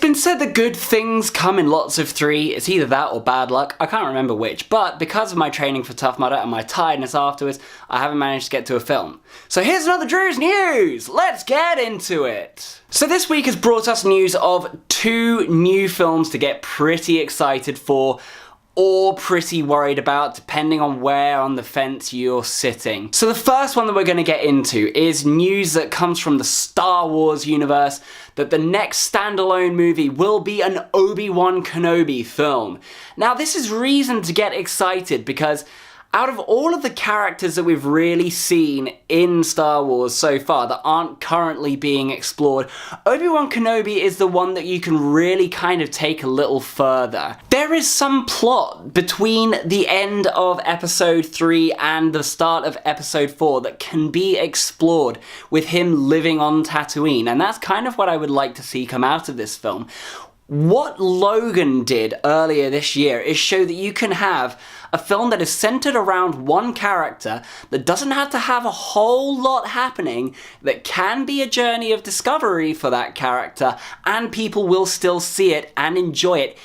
been said that good things come in lots of three. It's either that or bad luck. I can't remember which, but because of my training for Tough Mudder and my tiredness afterwards, I haven't managed to get to a film. So here's another Drew's News! Let's get into it! So this week has brought us news of 2 new films to get pretty excited for, or pretty worried about, depending on where on the fence you're sitting. So the first one that we're going to get into is news that comes from the Star Wars universe, that the next standalone movie will be an Obi-Wan Kenobi film. Now this is reason to get excited because out of all of the characters that we've really seen in Star Wars so far that aren't currently being explored, Obi-Wan Kenobi is the one that you can really kind of take a little further. There is some plot between the end of Episode 3 and the start of Episode 4 that can be explored with him living on Tatooine, and that's kind of what I would like to see come out of this film. What Logan did earlier this year is show that you can have a film that is centered around one character, that doesn't have to have a whole lot happening, that can be a journey of discovery for that character, and people will still see it and enjoy it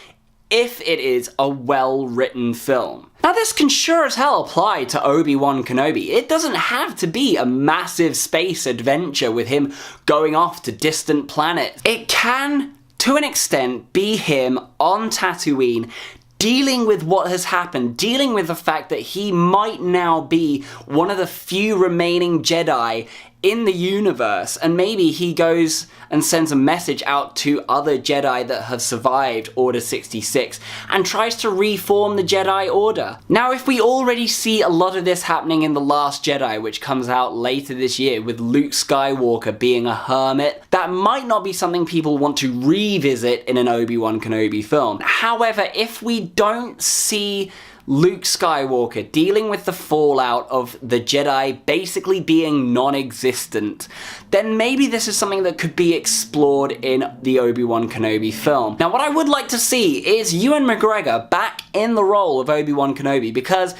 if it is a well-written film. Now this can sure as hell apply to Obi-Wan Kenobi. It doesn't have to be a massive space adventure with him going off to distant planets. It can, to an extent, be him on Tatooine, dealing with what has happened, dealing with the fact that he might now be one of the few remaining Jedi in the universe, and maybe he goes and sends a message out to other Jedi that have survived Order 66 and tries to reform the Jedi Order. Now, if we already see a lot of this happening in The Last Jedi, which comes out later this year with Luke Skywalker being a hermit, that might not be something people want to revisit in an Obi-Wan Kenobi film. However, if we don't see Luke Skywalker dealing with the fallout of the Jedi basically being non-existent, then maybe this is something that could be explored in the Obi-Wan Kenobi film. Now what I would like to see is Ewan McGregor back in the role of Obi-Wan Kenobi, because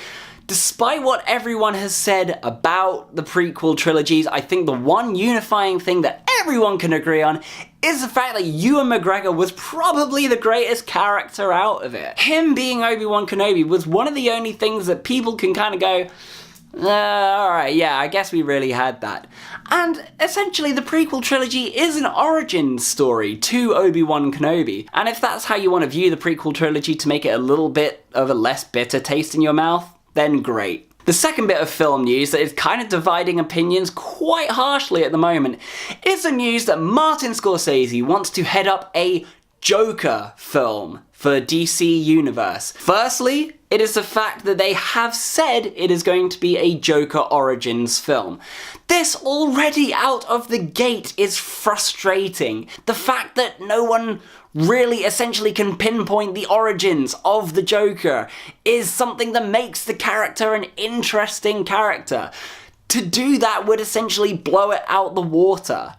despite what everyone has said about the prequel trilogies, I think the one unifying thing that everyone can agree on is the fact that Ewan McGregor was probably the greatest character out of it. Him being Obi-Wan Kenobi was one of the only things that people can kind of go, alright, yeah, I guess we really had that. And essentially the prequel trilogy is an origin story to Obi-Wan Kenobi. And if that's how you want to view the prequel trilogy to make it a little bit of a less bitter taste in your mouth, then great. The second bit of film news that is kind of dividing opinions quite harshly at the moment is the news that Martin Scorsese wants to head up a Joker film for DC Universe. Firstly, it is the fact that they have said it is going to be a Joker Origins film. This already out of the gate is frustrating. The fact that no one really essentially can pinpoint the origins of the Joker is something that makes the character an interesting character. To do that would essentially blow it out the water.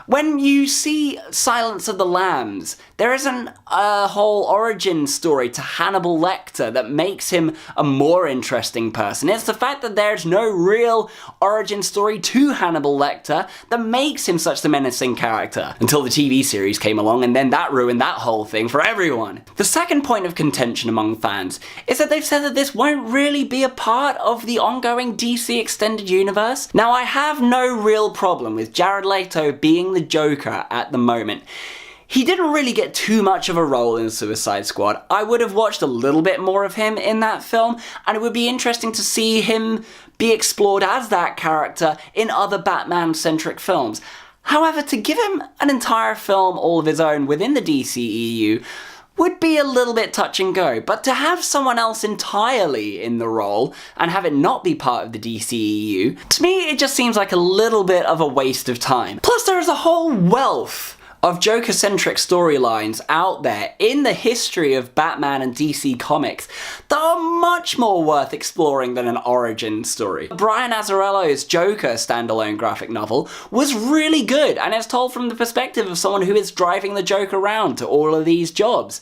When you see Silence of the Lambs, there isn't a whole origin story to Hannibal Lecter that makes him a more interesting person. It's the fact that there's no real origin story to Hannibal Lecter that makes him such a menacing character. Until the TV series came along, and then that ruined that whole thing for everyone. The second point of contention among fans is that they've said that this won't really be a part of the ongoing DC Extended Universe. Now, I have no real problem with Jared Leto being the Joker at the moment. He didn't really get too much of a role in Suicide Squad. I would have watched a little bit more of him in that film, and it would be interesting to see him be explored as that character in other Batman-centric films. However, to give him an entire film all of his own within the DCEU would be a little bit touch and go, but to have someone else entirely in the role and have it not be part of the DCEU, to me it just seems like a little bit of a waste of time. Plus there is a whole wealth of Joker-centric storylines out there in the history of Batman and DC Comics that are much more worth exploring than an origin story. Brian Azzarello's Joker standalone graphic novel was really good, and it's told from the perspective of someone who is driving the Joker around to all of these jobs.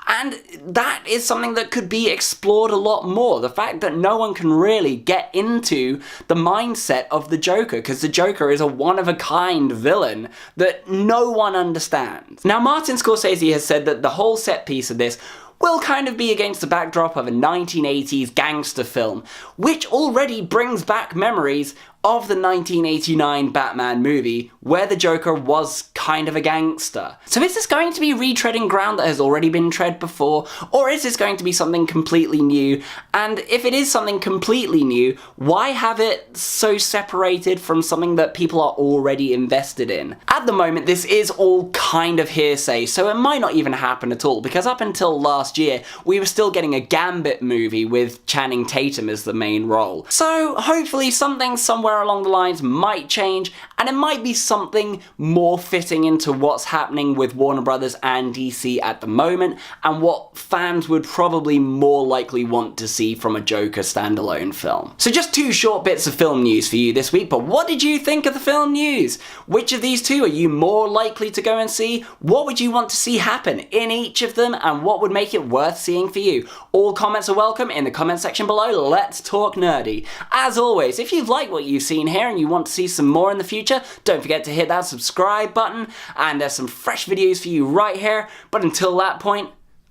And that is something that could be explored a lot more. The fact that no one can really get into the mindset of the Joker, because the Joker is a one-of-a-kind villain that no one understand. Now, Martin Scorsese has said that the whole set piece of this will kind of be against the backdrop of a 1980s gangster film, which already brings back memories of the 1989 Batman movie, where the Joker was kind of a gangster. So is this going to be retreading ground that has already been tread before, or is this going to be something completely new? And if it is something completely new, why have it so separated from something that people are already invested in? At the moment, this is all kind of hearsay, so it might not even happen at all, because up until last year, we were still getting a Gambit movie with Channing Tatum as the main role. So hopefully something somewhere along the lines might change, and it might be something more fitting into what's happening with Warner Brothers and DC at the moment, and what fans would probably more likely want to see from a Joker standalone film. So just 2 short bits of film news for you this week, but what did you think of the film news? Which of these 2 are you more likely to go and see? What would you want to see happen in each of them, and what would make it worth seeing for you? All comments are welcome in the comment section below. Let's talk nerdy. As always, if you've liked what you've seen here and you want to see some more in the future, don't forget to hit that subscribe button, and there's some fresh videos for you right here. But until that point,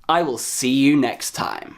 I will see you next time.